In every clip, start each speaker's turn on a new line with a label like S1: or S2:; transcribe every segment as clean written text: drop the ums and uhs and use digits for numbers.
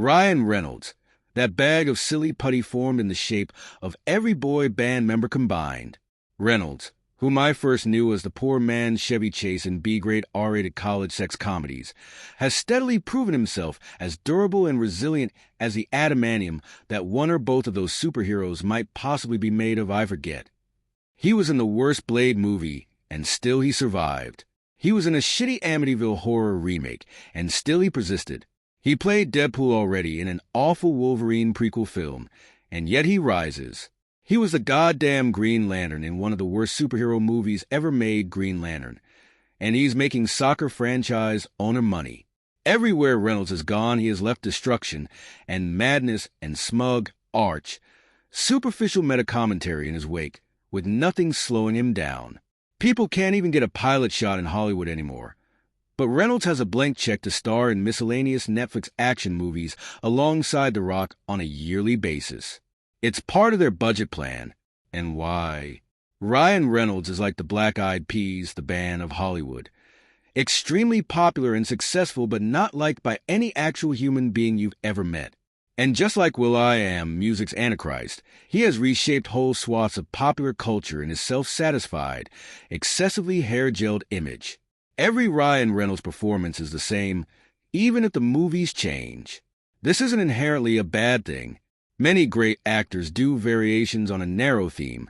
S1: Ryan Reynolds, that bag of silly putty formed in the shape of every boy band member combined. Reynolds, whom I first knew as the poor man Chevy Chase in B-grade R-rated college sex comedies, has steadily proven himself as durable and resilient as the adamantium that one or both of those superheroes might possibly be made of, I forget. He was in the worst Blade movie, and still he survived. He was in a shitty Amityville horror remake, and still he persisted. He played Deadpool already in an awful Wolverine prequel film, and yet he rises. He was the goddamn Green Lantern in one of the worst superhero movies ever made, Green Lantern. And he's making soccer franchise owner money. Everywhere Reynolds has gone, he has left destruction and madness and smug, arch, superficial meta-commentary in his wake, with nothing slowing him down. People can't even get a pilot shot in Hollywood anymore. But Reynolds has a blank check to star in miscellaneous Netflix action movies alongside The Rock on a yearly basis. It's part of their budget plan. And why? Ryan Reynolds is like the Black Eyed Peas, the band of Hollywood. Extremely popular and successful, but not liked by any actual human being you've ever met. And just like will.i.am, music's Antichrist, he has reshaped whole swaths of popular culture in his self-satisfied, excessively hair-gelled image. Every Ryan Reynolds performance is the same, even if the movies change. This isn't inherently a bad thing. Many great actors do variations on a narrow theme.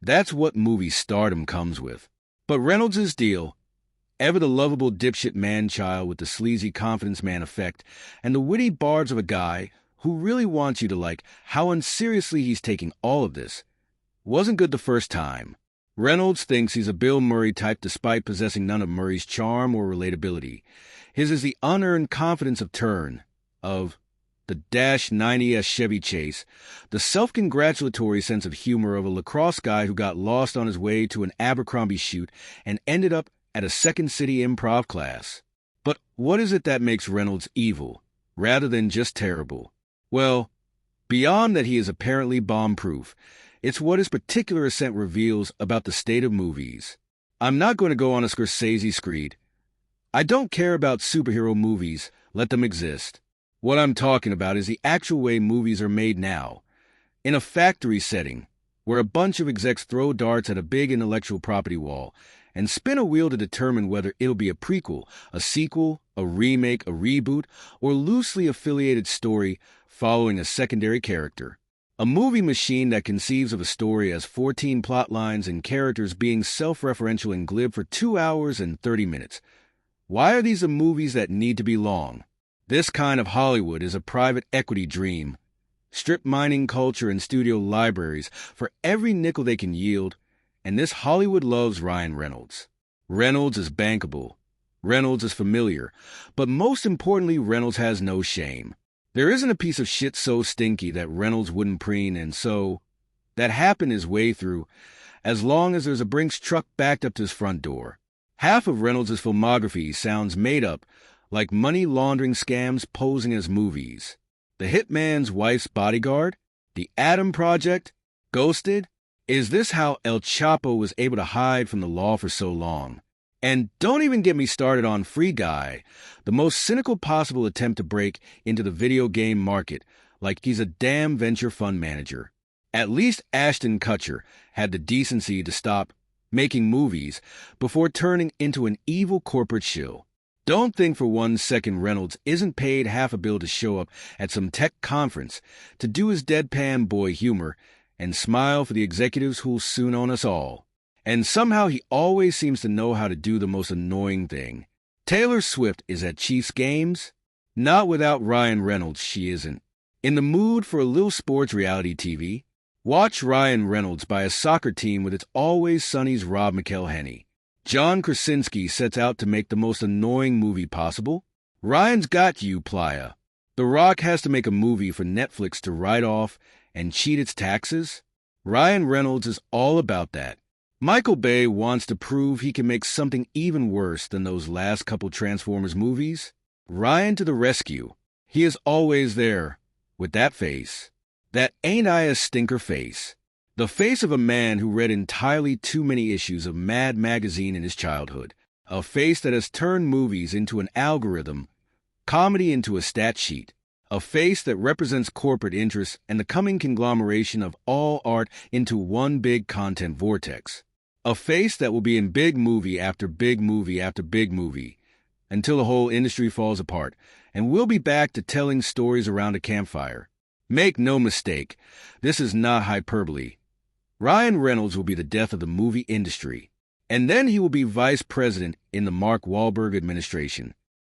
S1: That's what movie stardom comes with. But Reynolds' deal, ever the lovable dipshit man-child with the sleazy confidence man effect, and the witty bards of a guy who really wants you to like how unseriously he's taking all of this, wasn't good the first time. Reynolds thinks he's a Bill Murray type despite possessing none of Murray's charm or relatability. His is the unearned confidence of turn, of the -90s Chevy Chase, the self-congratulatory sense of humor of a lacrosse guy who got lost on his way to an Abercrombie shoot and ended up at a Second City improv class. But what is it that makes Reynolds evil, rather than just terrible? Well, beyond that he is apparently bomb-proof, it's what his particular ascent reveals about the state of movies. I'm not going to go on a Scorsese screed. I don't care about superhero movies, let them exist. What I'm talking about is the actual way movies are made now. In a factory setting, where a bunch of execs throw darts at a big intellectual property wall and spin a wheel to determine whether it'll be a prequel, a sequel, a remake, a reboot, or loosely affiliated story following a secondary character. A movie machine that conceives of a story as 14 plot lines and characters being self-referential and glib for 2 hours and 30 minutes. Why are these the movies that need to be long? This kind of Hollywood is a private equity dream. Strip mining culture and studio libraries for every nickel they can yield, and this Hollywood loves Ryan Reynolds. Reynolds is bankable. Reynolds is familiar. But most importantly, Reynolds has no shame. There isn't a piece of shit so stinky that Reynolds wouldn't preen and so that happen his way through, as long as there's a Brinks truck backed up to his front door. Half of Reynolds' filmography sounds made up, like money laundering scams posing as movies. The Hitman's Wife's Bodyguard? The Adam Project? Ghosted? Is this how El Chapo was able to hide from the law for so long? And don't even get me started on Free Guy, the most cynical possible attempt to break into the video game market, like he's a damn venture fund manager. At least Ashton Kutcher had the decency to stop making movies before turning into an evil corporate shill. Don't think for 1 second Reynolds isn't paid $500 million to show up at some tech conference to do his deadpan boy humor and smile for the executives who'll soon own us all. And somehow he always seems to know how to do the most annoying thing. Taylor Swift is at Chiefs games? Not without Ryan Reynolds, she isn't. In the mood for a little sports reality TV? Watch Ryan Reynolds by a soccer team with its Always Sunny's Rob McElhenney. John Krasinski sets out to make the most annoying movie possible. Ryan's got you, playa. The Rock has to make a movie for Netflix to write off and cheat its taxes. Ryan Reynolds is all about that. Michael Bay wants to prove he can make something even worse than those last couple Transformers movies. Ryan to the rescue. He is always there, with that face. That ain't I a stinker face. The face of a man who read entirely too many issues of Mad Magazine in his childhood. A face that has turned movies into an algorithm, comedy into a stat sheet. A face that represents corporate interests and the coming conglomeration of all art into one big content vortex. A face that will be in big movie after big movie after big movie, until the whole industry falls apart, and we'll be back to telling stories around a campfire. Make no mistake, this is not hyperbole. Ryan Reynolds will be the death of the movie industry, and then he will be vice president in the Mark Wahlberg administration.